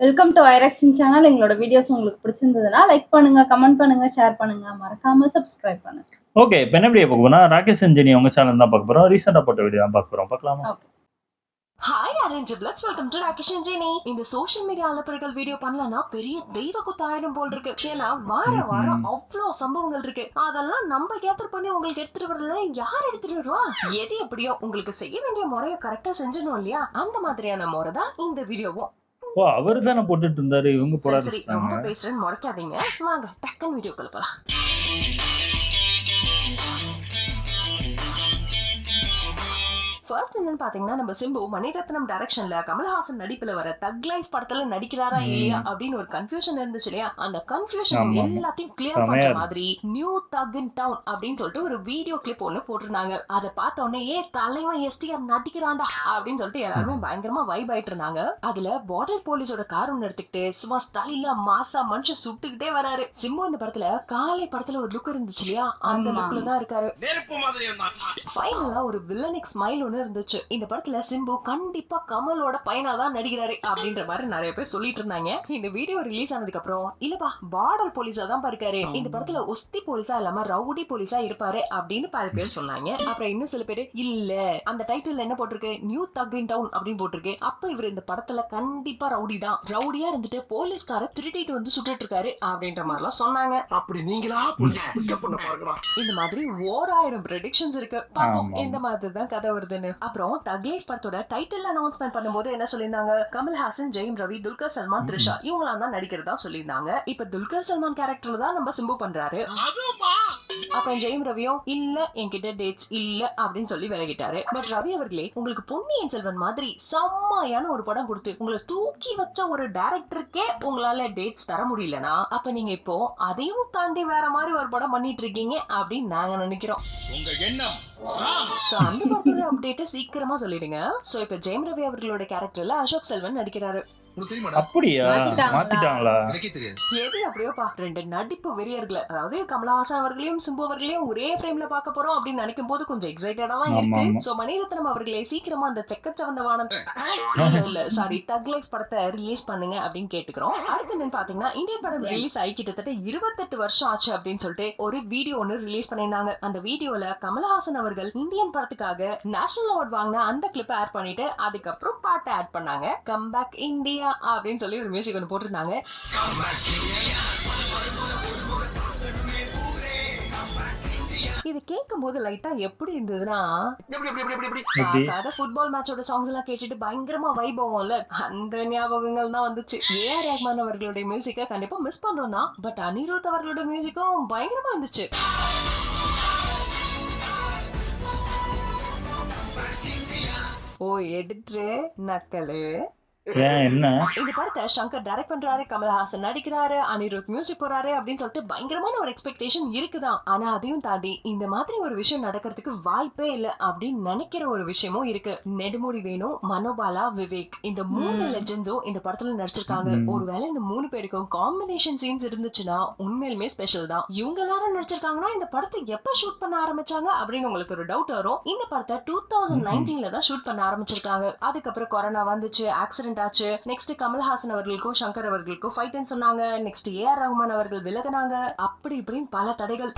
Welcome to ஐராக்சின் channel. எங்களோட videos உங்களுக்கு பிடிச்சிருந்ததுன்னா லைக் பண்ணுங்க, கமெண்ட் பண்ணுங்க, ஷேர் பண்ணுங்க. மறக்காம சப்ஸ்கிரைப் பண்ணுங்க. ஓகே. இப்ப என்ன வீடியோ பார்க்க போறோம்னா, ராகேஷ் அஞ்சனி அவங்க சேனல் தான் பார்க்க போறோம். ரீசெண்டா போட்ட வீடியோ தான் பார்க்க போறோம். பார்க்கலாமா? Okay. Hi arrange பிளட்ஸ், welcome to Rakesh Anjani. இந்த சோஷியல் மீடியா அலப்பறைகள் வீடியோ பண்ணலன்னா பெரிய தெய்வ குத்தாயிடும் போல் இருக்கு. ஏன்னா வாரம் அவ்வளோ சம்பவங்கள் இருக்கு. அதெல்லாம் நம்ம கேதர் பண்ணி உங்களுக்கு எடுத்துட்டு வரல, யார் எடுத்துட்டு வருவா? எது எப்படியோ உங்களுக்கு செய்ய வேண்டிய முறையை கரெக்டா செஞ்சணும் இல்லையா? அந்த மாதிரியான முறை தான் இந்த வீடியோவும். ஓ, அவரு தானே போட்டுட்டு இருந்தாரு. இவங்க போடாது. சரி, ரொம்ப பேசுறேன்னு முறைக்காதீங்க. வாங்க டக்குன்னு வீடியோக்குள்ள போலாம். ஃபர்ஸ்ட் என்னன்னு பாத்தீங்கன்னா, நம்ம சிம்பு மணிரத்னம் டைரக்ஷன்ல கமல்ஹாசன் நடிப்புல வர தக் லைஃப் படத்துல நடிக்கிறாரா இல்லையா அப்படின்னு ஒரு கன்ஃபியூஷன் இருந்துச்சு இல்லையா? அந்த கன்ஃபியூஷன் எல்லாத்தையும் கிளியர் பண்ற மாதிரி நியூ தக் இன் டவுன் அப்படின்னு சொல்லிட்டு ஒரு வீடியோ கிளிப் ஒண்ணு போட்டிருந்தாங்க. அதை பார்த்த உடனே தலைவன் எஸ்டிஆர் நடிக்கிறான்டா அப்படின்னு சொல்லிட்டு எல்லாருமே பயங்கரமா வைப் ஆயிட்டு இருந்தாங்க. அதுல பார்டர் போலீஸோட கார் ஒன்னு எடுத்துக்கிட்டு சும்மா ஸ்டைலா மாசா மனுஷன் சுட்டுக்கிட்டே வராரு. சிம்பு இந்த படத்துல காலை படத்துல ஒரு லுக் இருந்துச்சு இல்லையா? அந்த லுக்ல தான் இருக்காரு. ஃபைனலா ஒரு வில்லனிக் ஸ்மைல் ஒன்னு இருந்துச்சு. இந்த படத்துல சிம்பு கண்டிப்பா கமலோட பையனா தான் நடிக்கிறாரு அப்படின்ற மாதிரி நிறைய பேர் சொல்லிட்டு இருந்தாங்க. இந்த வீடியோ ரிலீஸ் ஆனதுக்கு அப்புறம் இல்லப்பா பார்டர் போலீஸா தான் இருக்காரு, இந்த படத்துல ஒஸ்தி போலீஸா இல்லாம ரவுடி போலீஸா இருப்பாரு அப்படின்னு பல பேர் சொன்னாங்க. அப்புறம் இன்னும் சில பேர் இல்ல அந்த டைட்டில் என்ன போட்டிருக்கு, நியூ தக் இன் டவுன் அப்படின்னு போட்டிருக்கு, அப்ப இவர் இந்த படத்துல கண்டிப்பா ரவுடி தான், ரவுடியா இருந்துட்டு போலீஸ்கார திருடிட்டு வந்து சுட்டுட்டு இருக்காரு அப்படின்ற மாதிரி எல்லாம் சொன்னாங்க. அப்படி நீங்களா இந்த மாதிரி 1000 ப்ரெடிக்ஷன்ஸ் இருக்கு. பாப்போம் எந்த மாதிரி தான் கதை வருதுன்னு. அப்புறம் தக் லைஃப் படத்தோட டைட்டில் அனௌன்ஸ்மெண்ட் பண்ணும்போது என்ன சொல்லியிருந்தாங்க, கமல்ஹாசன், ஜெயம் ரவி, துல்கர் சல்மான், த்ரிஷா இவங்களாம் தான் நடிக்கிறதா சொல்லியிருந்தாங்க. இப்ப துல்கர் சல்மான் கேரக்டர்ல தான் நம்ம சிம்பு பண்றாரு. அப்புறம் ஜெயம் ரவியும் இல்ல என்கிட்ட டேட்ஸ் இல்ல அப்படின்னு சொல்லி விலகிட்டாரு. பட் ரவி அவர்களே, உங்களுக்கு பொன்னியின் செல்வன் மாதிரி செம்மையான ஒரு படம் கொடுத்து உங்களை தூக்கி வச்ச ஒரு டைரக்டருக்கே உங்களால டேட்ஸ் தர முடியலனா, அப்ப நீங்க இப்போ அதையும் தாண்டி வேற மாதிரி ஒரு படம் பண்ணிட்டு இருக்கீங்க அப்படின்னு நாங்க நினைக்கிறோம். உங்க எண்ணம் அந்த படத்தோட அப்டேட் சீக்கிரமா சொல்லிடுங்க. சோ இப்ப ஜெயம் ரவி அவர்களோட கேரக்டர்ல அசோக் செல்வன் நடிக்கிறாரு. அப்படியா? மாத்திட்டாங்களா? எது அப்படியோப்பா, ரெண்டு நடிப்பு வெறியர்களை, அதாவது கமலஹாசன் அவர்களையும் சிம்பு அவர்களையும் ஒரே ஃப்ரேம்ல பார்க்க போறோம் அப்படின்னு நினைக்கும் போது கொஞ்சம் எக்ஸைட்டடா தான் இருக்கு. சோ மணிரத்னம் அவர்களே சீக்கிரமா அந்த செக்கச்சவந்த வானம் இல்ல சாரி தக் லைஃப் படத்தை ரிலீஸ் பண்ணுங்க அப்படின்னு கேட்டுக்கிறோம். அடுத்து என்னன்னு பாத்தீங்கன்னா, இந்தியன் படம் ரிலீஸ் ஆகி கிட்டத்தட்ட 28 வருஷம் ஆச்சு அப்படின்னு சொல்லிட்டு ஒரு வீடியோ ஒன்னு ரிலீஸ் பண்ணியிருந்தாங்க. அந்த வீடியோல கமலஹாசன் அவர்கள் இந்தியன் படத்துக்காக நேஷனல் அவார்ட் வாங்கின அந்த கிளிப் ஆட் பண்ணிட்டு அதுக்கப்புறம் பாட்டை ஆட் பண்ணாங்க. கம் பேக் இந்தியா அப்படின்னு சொல்லி ஒரு மியூசிக் ஒன்று போட்டிருந்தாங்க. இது கேட்கும் போது லைட்டா எப்படி இருந்ததுன்னா, ஃபுட்பால் மேட்சோட சாங்ஸ் எல்லாம் கேட்டுட்டு பயங்கரமா வைப் ஆகும்ல, அந்த ஞாபகங்கள் தான் வந்துச்சு. ஏஆர் ரஹ்மான் அவர்களுடைய மியூசிக்கை கண்டிப்பா மிஸ் பண்றோம் தான், பட் அனிருத் அவர்களுடைய மியூசிக்கும் பயங்கரமா இருந்துச்சு. ஓ எடிட்டரு நக்கலு. என்ன இந்த படத்தை சங்கர் டைரக்ட் பண்றாரு, கமல்ஹாசன் நடிக்கிறாரு, அனிருத் மியூசிக் போறாரு அப்படின்னு சொல்லிட்டு பயங்கரமான ஒரு எக்ஸ்பெக்டேஷன் இருக்குதான். ஆனா அதையும் தாண்டி இந்த மாதிரி ஒரு விஷயம் நடக்கிறதுக்கு வாய்ப்பே இல்ல அப்படின்னு நினைக்கிற ஒரு விஷயமும் இருக்கு. நெடுமுடி வேணு, மனோபாலா, விவேக் இந்த 3 லெஜெண்ட்ஸும் இந்த படத்துல நடிச்சிருக்காங்க. ஒருவேளை இந்த 3 பேருக்கும் காம்பினேஷன் சீன்ஸ் இருந்துச்சுன்னா உண்மையிலுமே ஸ்பெஷல் தான். இவங்க எல்லாரும் நடிச்சிருக்காங்கன்னா இந்த படத்தை எப்ப ஷூட் பண்ண ஆரம்பிச்சாங்க அப்படின்னு உங்களுக்கு ஒரு டவுட் வரும். இந்த படத்தை 2019ல தான் ஷூட் பண்ண ஆரம்பிச்சிருக்காங்க. அதுக்கப்புறம் கொரோனா வந்துச்சு, ஆக்சிடென்ட் ஆச்சு. நெக்ஸ்ட் கமல்ஹாசன் அவர்களுக்கும் சங்கர் அவர்களுக்கும் ஃபைட்னு சொன்னாங்க. நெக்ஸ்ட் ஏஆர் ரஹ்மான் அவர்கள் விலகினாங்க. அப்படி இப்படின்னு பல தடைகள்.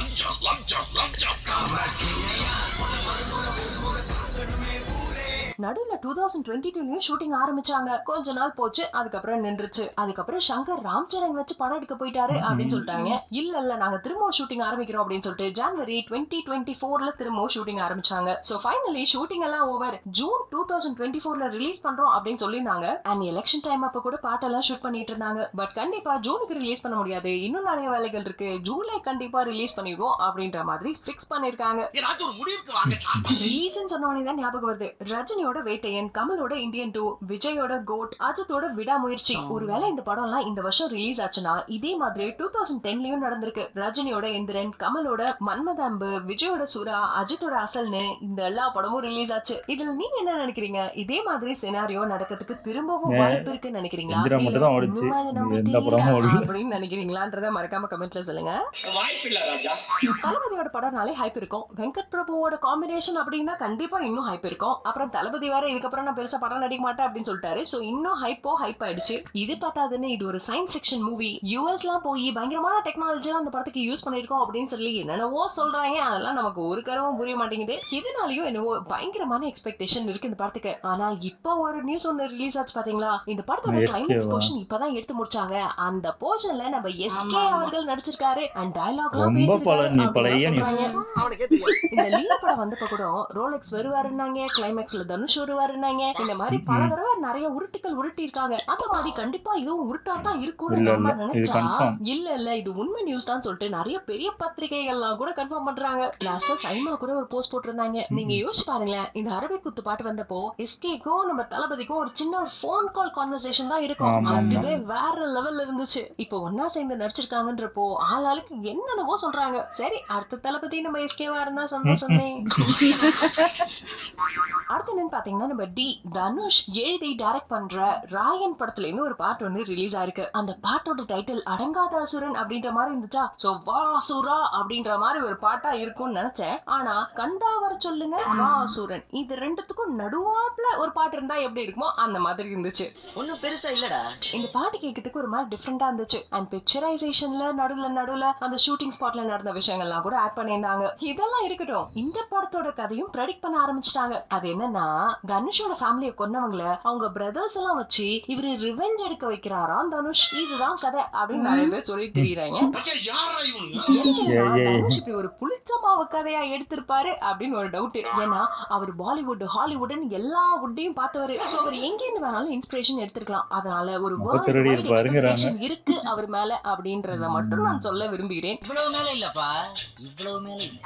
நடுவுல 2022லயும் ஷூட்டிங் ஆரம்பிச்சாங்க. கொஞ்ச நாள் போச்சு, அதுக்கப்புறம் நின்றுச்சு. அதுக்கப்புறம் சங்கர் ராம் சரண் வச்சு படம் எடுக்க போயிட்டாரு அப்படின்னு சொல்லிட்டாங்க. இல்ல நாங்க திரும்ப ஷூட்டிங் ஆரம்பிக்கிறோம் அப்படின்னு சொல்லிட்டு ஜனவரி 2024ல திரும்ப ஷூட்டிங் ஆரம்பிச்சாங்க. சோ ஃபைனலி ஷூட்டிங் எல்லாம் ஓவர். ஜூன் 2024ல ரிலீஸ் பண்றோம் அப்படின்னு சொல்லியிருந்தாங்க. அண்ட் எலெக்ஷன் டைம் அப்ப கூட பாட்டெல்லாம் ஷூட் பண்ணிட்டு இருந்தாங்க. பட் கண்டிப்பா ஜூனுக்கு ரிலீஸ் பண்ண முடியாது, இன்னும் நிறைய வேலைகள் இருக்கு, ஜூலை கண்டிப்பா ரிலீஸ் பண்ணிடுவோம் அப்படின்ற மாதிரி பிக்ஸ் பண்ணிருக்காங்க. ரிலீஸ் சொன்ன உடனே தான் ஞாபகம் வருது, ரஜினியோட வேட்டையன், கமலோட இந்தியன் 2, விஜயோட கோட், அஜித்தோட விடாமுயற்சி. ஒருவேளை இந்த படம் எல்லாம் இந்த வருஷம் ரிலீஸ் ஆச்சுன்னா இதே மாதிரி 2010லயும் நடந்திருக்கு. ரஜினியோட எந்திரன், கமலோட மன்மதம்பு, விஜயோட சுறா, அஜித்தோட அசல்னு இந்த எல்லா படமும் ரிலீஸ் ஆச்சு. இதுல நீங்க என்ன நினைக்கிறீங்க? இதே மாதிரி சினாரியோ நடக்கிறதுக்கு திரும்பவும் வாய்ப்பு இருக்குன்னு நினைக்கிறீங்களா, அப்படின்னு நினைக்கிறீங்களான்றத மறக்காம கமெண்ட்ல சொல்லுங்க. தளபதியோட படம்னாலே ஹைப் இருக்கும். வெங்கட் பிரபுவோட காம்பினேஷன் அப்படின்னா கண்டிப்பா இன்னும் ஹைப் இருக்கும். அப்புறம் தளபதி தளபதி வேற இதுக்கப்புறம் நான் பெருசா படம் நடிக்க மாட்டேன் அப்படின்னு சொல்லிட்டாரு. சோ இன்னும் ஹைப் ஆயிடுச்சு. இது பார்த்தாதுன்னு இது ஒரு சயின்ஸ் ஃபிக்ஷன் மூவி, யூஎஸ்லாம் போய் பயங்கரமான டெக்னாலஜி அந்த படத்துக்கு யூஸ் பண்ணிருக்கோம் அப்படின்னு சொல்லி என்னென்னவோ சொல்றாங்க. அதெல்லாம் நமக்கு ஒரு கரவும் புரிய மாட்டேங்குது. இதனாலயும் என்னவோ பயங்கரமான எக்ஸ்பெக்டேஷன் இருக்கு இந்த படத்துக்கு. ஆனா இப்போ ஒரு நியூஸ் ஒன்னு ரிலீஸ் ஆச்சு பாத்தீங்களா? இந்த படத்தோட கிளைமேக்ஸ் போர்ஷன் இப்பதான் எடுத்து முடிச்சாங்க. அந்த போர்ஷன்ல நம்ம எஸ்கே அவர்கள் நடிச்சிருக்காரு அண்ட் டயலாக்லாம் பேசிருக்காங்க. இந்த லீவ் படம் வந்தப்ப கூட ரோலெக்ஸ் வருவாருன்னாங்க, கிளைமேக்ஸ்ல தனுஷ் வருவாருன்னாங்க. இந்த மாதிரி பல தடவை நிறைய உருட்டுகள் உருட்டி இருக்காங்க. அந்த மாதிரி கண்டிப்பா இதுவும் உருட்டாதான் இருக்கும்னு நம்ம நினைச்சா இல்ல இது உண்மை நியூஸ் தான் சொல்லிட்டு நிறைய பெரிய பத்திரிகைகள்லாம் கூட கன்ஃபார்ம் பண்றாங்க. லாஸ்டா சைமா கூட ஒரு போஸ்ட் போட்டிருந்தாங்க. நீங்க யோசிச்சு பாருங்களேன், இந்த அரபி குத்து பாட்டு வந்தப்போ எஸ்கேக்கும் நம்ம தளபதிக்கும் ஒரு சின்ன ஒரு போன் கால் கான்வர்சேஷன் தான் இருக்கும். அதுவே வேற லெவல்ல இருந்துச்சு. இப்போ ஒன்னா சேர்ந்து நடிச்சிருக்காங்கன்றப்போ ஆளாளுக்கு என்னென்னவோ சொல்றாங்க. சரி, அடுத்த தளபதி நம்ம எஸ்கேவா இருந்தா சந்தோஷமே. அடுத்து என்னன்னு பாத்தீங்கன்னா, நம்ம தனுஷ் எழுதி டைரக்ட் பண்ற ராயன் படத்துல இருந்து ஒரு பாட்டு ஒன்று ரிலீஸ் ஆயிருக்கு. அந்த பாட்டோட டைட்டில் அடங்காத அசுரன் அப்படின்ற மாதிரி இருந்துச்சா. சோ வாசுரா அப்படின்ற மாதிரி ஒரு பாட்டா இருக்கும்னு நினைச்சேன். ஆனா கண்டா வர சொல்லுங்க வாசுரன், இது ரெண்டுத்துக்கும் நடுவாப்ல ஒரு பாட்டு இருந்தா எப்படி இருக்குமோ அந்த மாதிரி இருந்துச்சு. ஒண்ணும் பெருசா இல்லடா. இந்த பாட்டு கேட்கறதுக்கு ஒரு மாதிரி டிஃப்ரெண்டா இருந்துச்சு. அண்ட் பிக்சரைசேஷன்ல நடுவுல அந்த ஷூட்டிங் ஸ்பாட்ல நடந்த விஷயங்கள்லாம் கூட ஆட் பண்ணியிருந்தாங்க. இதெல்லாம் இருக்கட்டும், இந்த படத்தோட கதையும் ப்ரெடிக்ட் பண்ண ஆரம்பிச்சிட்டாங்க. அது என்னன்னா, தனுஷோட ஃபேமிலியை கொன்னவங்கள அவங்க பிரதர்ஸ் எல்லாம் வச்சு இவரு ரிவெஞ்ச் எடுக்க வைக்கிறாராம் தனுஷ். இதுதான் கதை அப்படின்னு நிறைய பேர் சொல்லி தெரியுறாங்க. தனுஷ் இப்படி ஒரு புளிச்சமாவ கதையா எடுத்திருப்பாரு அப்படின்னு ஒரு டவுட். ஏன்னா அவர் பாலிவுட் ஹாலிவுட்னு எல்லா வுட்டையும் பார்த்தவரு. சோ அவர் எங்க இருந்து வேணாலும் இன்ஸ்பிரேஷன் எடுத்துக்கலாம். அதனால ஒரு இருக்கு அவர் மேல அப்படின்றத மட்டும் நான் சொல்ல விரும்புகிறேன். இவ்வளவு மேல இல்லப்பா, இவ்வளவு மேல இல்ல.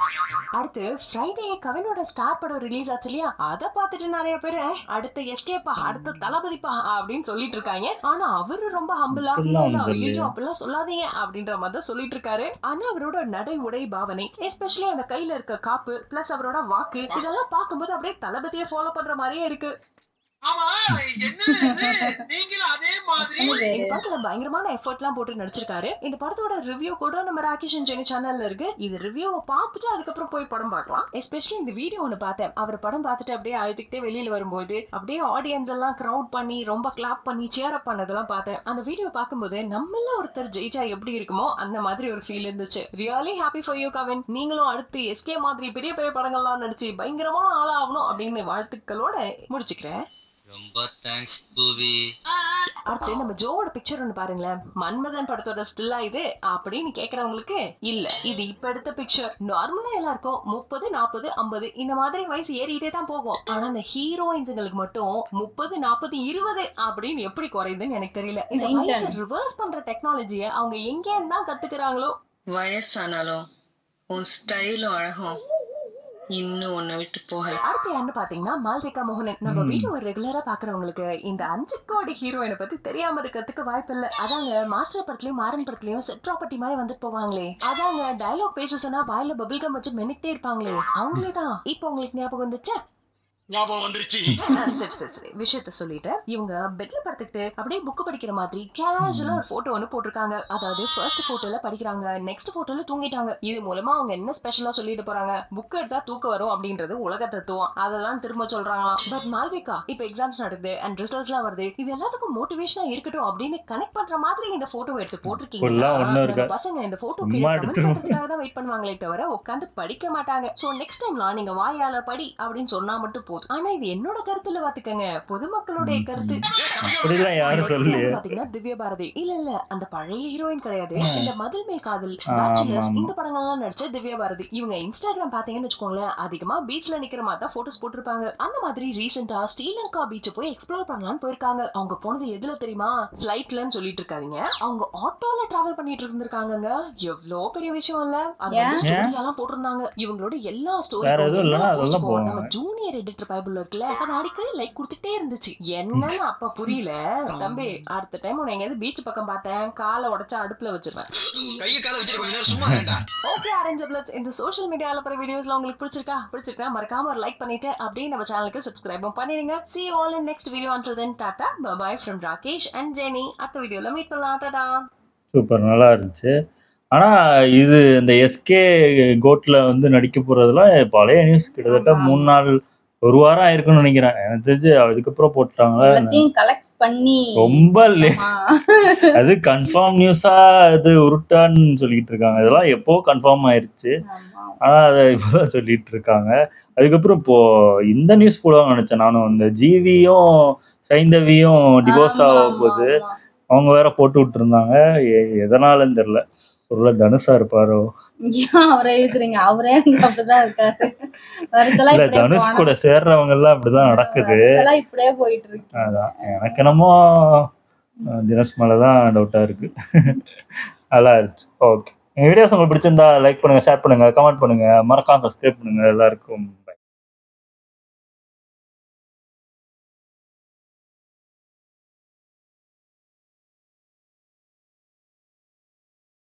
அடுத்து ஃப்ரைடே கவினோட ஸ்டார் படம் ரிலீஸ் ஆச்சு இல்லையா? அதை பார்த்துட்டு நிறைய பேர் அடுத்த எஸ்கேப்பா அடுத்த தளபதிப்பா அப்படின்னு சொல்லிட்டு இருக்காங்க. ஆனா அவரு ரொம்ப ஹம்பிளா ஐயோ அப்படிலாம் சொல்லாதீங்க அப்படின்ற மாதிரி சொல்லிட்டு இருக்காரு. ஆனா அவரோட நடை உடை பாவனை, எஸ்பெஷலி அந்த கையில இருக்க காப்பு பிளஸ் அவரோட வாக்கு, இதெல்லாம் பார்க்கும்போது அப்படியே தளபதியை ஃபாலோ பண்ற மாதிரியே இருக்கு. பயங்கரமான எஃபர்ட்லாம் போட்டு நடிச்சிருக்காரு. இந்த படத்தோட ரிவ்யூ கூட நம்ம ராகேஷ் அண்ட் ஜெனி சேனல்ல இருக்கு. இது ரிவ்யூவை பார்த்துட்டு அதுக்கப்புறம் போய் படம் பார்க்கலாம். எஸ்பெஷலி இந்த வீடியோ ஒன்று பார்த்தேன். அவர் படம் பார்த்துட்டு அப்படியே அழுதுகிட்டே வெளியில வரும்போது அப்படியே ஆடியன்ஸ் எல்லாம் கிரவுட் பண்ணி ரொம்ப கிளாப் பண்ணி சேர் அப் பண்ணதெல்லாம் பார்த்தேன். அந்த வீடியோ பார்க்கும்போது நம்மள ஒருத்தர் ஜெயிச்சா எப்படி இருக்குமோ அந்த மாதிரி ஒரு ஃபீல் இருந்துச்சு. Really happy for you Kavin. நீங்களும் அடுத்து எஸ்கே மாதிரி பெரிய பெரிய படங்கள்லாம் நடிச்சு பயங்கரமான ஆளாகணும் அப்படின்னு வாழ்த்துக்களோட முடிச்சுக்கிறேன். ரொம்ப தேங்க்ஸ் பூவி. அடுத்து நம்ம ஜோவோட பிக்சர் ஒன்று பாருங்களேன். மன்மதன் படத்தோட ஸ்டில்லா இது அப்படின்னு கேக்குறவங்களுக்கு இல்ல, இது இப்ப எடுத்த பிக்சர். நார்மலா எல்லாருக்கும் 30, 40, 50 இந்த மாதிரி வயசு ஏறிட்டே தான் போகும். ஆனா அந்த ஹீரோயின்ஸுங்களுக்கு மட்டும் 30, 40, 20 அப்படின்னு எப்படி குறையுதுன்னு எனக்கு தெரியல. இந்த வயசு ரிவர்ஸ் பண்ற டெக்னாலஜியை அவங்க எங்க இருந்தா கத்துக்கிறாங்களோ. வயசானாலும் உன் ஸ்டைலும் அழகும் இன்னும் ஒன்ன விட்டு போகல. அடுத்து யாருன்னு பாத்தீங்கன்னா மால்விகா மோகனன். நம்ம வீடியோ ரெகுலரா பாக்குறவங்களுக்கு இந்த 5 கோடி ஹீரோயினை பத்தி தெரியாம இருக்கிறதுக்கு வாய்ப்பு இல்ல. அதாங்க மாஸ்டர் படத்துலயும் மாறன் படத்துலயும் செட் ப்ராப்பர்ட்டி மாதிரி வந்துட்டு போவாங்களே, அதாங்க டயலாக் பேச சொன்னா வாயில பபிள்கம் வச்சு மென்னிட்டே இருப்பாங்களே, அவங்களேதான். இப்போ உங்களுக்கு ஞாபகம் வந்துச்சா? ஞாபகம் வந்துருச்சு. சரி விஷயத்த சொல்லிட்டேன். இவங்க பெட்ல படுத்துக்கிட்டு அப்படியே புக் படிக்கிற மாதிரி கேஷுவலா ஒரு போட்டோ ஒன்று போட்டிருக்காங்க. அதாவது ஃபர்ஸ்ட் போட்டோல படிக்கிறாங்க, நெக்ஸ்ட் போட்டோல தூங்கிட்டாங்க. இது மூலமா அவங்க என்ன ஸ்பெஷலா சொல்லிட்டு போறாங்க, புக் எடுத்தா தூக்கம் வரும் அப்படின்றது உலக தத்துவம், அதெல்லாம் திரும்ப சொல்றாங்களாம். பட் மால்விகா இப்ப எக்ஸாம்ஸ் நடக்குது அண்ட் ரிசல்ட்ஸ் எல்லாம் வருது, இது எல்லாத்துக்கும் மோட்டிவேஷனா இருக்கட்டும் அப்படின்னு கனெக்ட் பண்ற மாதிரி இந்த போட்டோ எடுத்து போட்டிருக்கீங்க. பசங்க இந்த போட்டோ தான் வெயிட் பண்ணுவாங்களே தவிர உட்காந்து படிக்க மாட்டாங்க. சோ நெக்ஸ்ட் டைம்லாம் நீங்க வாயால படி அப்படின்னு சொன்னா மட்டும் போதும். ஆனா இது என்னோட கருத்துல பாத்துக்கங்க, பொதுமக்களுடைய கருத்து. பாத்தீங்கன்னா திவ்யா பாரதி இல்ல அந்த பழைய ஹீரோயின் கிடையாது. இந்த மதில் மேல் காதல், பேச்சுலர்ஸ் இந்த படங்கள்லாம் நடிச்ச திவ்யா பாரதி. இவங்க இன்ஸ்டாகிராம் பாத்தீங்கன்னு வச்சுக்கோங்களேன், அதிகமா பீச்ல நிக்கிற மாதிரி தான் போட்டோஸ் போட்டிருப்பாங்க. அந்த மாதிரி ரீசெண்டா ஸ்ரீலங்கா பீச் போய் எக்ஸ்ப்ளோர் பண்ணலாம்னு போயிருக்காங்க. அவங்க போனது எதுல தெரியுமா? ஃபிளைட்லன்னு சொல்லிட்டு இருக்காதீங்க, அவங்க ஆட்டோல டிராவல் பண்ணிட்டு இருந்திருக்காங்க. எவ்வளவு பெரிய விஷயம் இல்ல? அது ஸ்டோரியெல்லாம் போட்டிருந்தாங்க. இவங்களோட எல்லா ஸ்டோரியும் நம்ம ஜூனியர் எடிட்டர் பைபிள் இருக்குல்ல, அது அடிக்கடி லைக் கொடுத்துட்டே இருந்துச்சு. என்னன்னு அப்ப புரியல. தம்பி அடுத்த டைம் உன்னை எங்கேயாவது பீச் பக்கம் பார்த்தேன், காலை உடைச்சா அடுப்புல வச்சிருவேன். ஓகே அரேஞ்சபிள்ஸ், இந்த சோஷியல் மீடியால போற வீடியோஸ்ல உங்களுக்கு பிடிச்சிருக்கா மறக்காம ஒரு லைக் பண்ணிட்டு அப்படியே நம்ம சேனலுக்கு சப்ஸ்கிரைபும் பண்ணிடுங்க. See you all in next video. Until then, tata, bye bye from Rakesh and Jenny. அடுத்த வீடியோல மீட் பண்ணலாம். டாடா. சூப்பர், நல்லா இருந்துச்சு. ஆனா இது இந்த எஸ்கே கோட்ல வந்து நடிக்க போறதுலாம் பழைய நியூஸ். கிட்டத்தட்ட 3 நாள் 1 வாரம் ஆயிருக்குன்னு நினைக்கிறேன். எனக்கு தெரிஞ்சு அதுக்கப்புறம் போட்டுட்டாங்களா எல்லாத்தையும் கலெக்ட் பண்ணி ரொம்ப ஆமா. அது கன்ஃபார்ம் நியூஸா அது உருட்டான்னு சொல்லிட்டு இருக்காங்க. இதெல்லாம் எப்போ கன்ஃபார்ம் ஆயிருச்சு. ஆமா. ஆனா அதை இப்பதான் சொல்லிட்டு இருக்காங்க. அதுக்கப்புறம் இப்போ இந்த நியூஸ் போடுவாங்க நினைச்சேன் நானும். இந்த ஜிவியும் சைந்தவியும் டிவோர்ஸ் ஆமா, ஆக ஆமா, போகுது. ஆமா. அவங்க வேற போட்டு விட்டுருந்தாங்க. எதனாலன்னு தெரியல. ஒருவேளை தனுஷா இருப்பாரோ? ஏன் அவரை இழுக்குறீங்க? அவரே அங்க அப்படிதான் இருக்காரு. வருஷலா இல்ல இப்படியே தனுஷ் போனா கூட சேர்றவங்க எல்லாம் அப்படிதான் நடக்குது. வருஷலா இப்படியே போயிட்டு இருக்கு. அதான் எனக்கு என்னமோ தினேஷ் மேலதான் டவுட்டா இருக்கு. நல்லா இருந்துச்சு. ஓகே. எங்க வீடியோஸ் உங்களுக்கு பிடிச்சிருந்தா லைக் பண்ணுங்க, ஷேர் பண்ணுங்க, கமெண்ட் பண்ணுங்க, மறக்காம சப்ஸ்கிரைப் பண்ணுங்க. எல்லாருக்கும்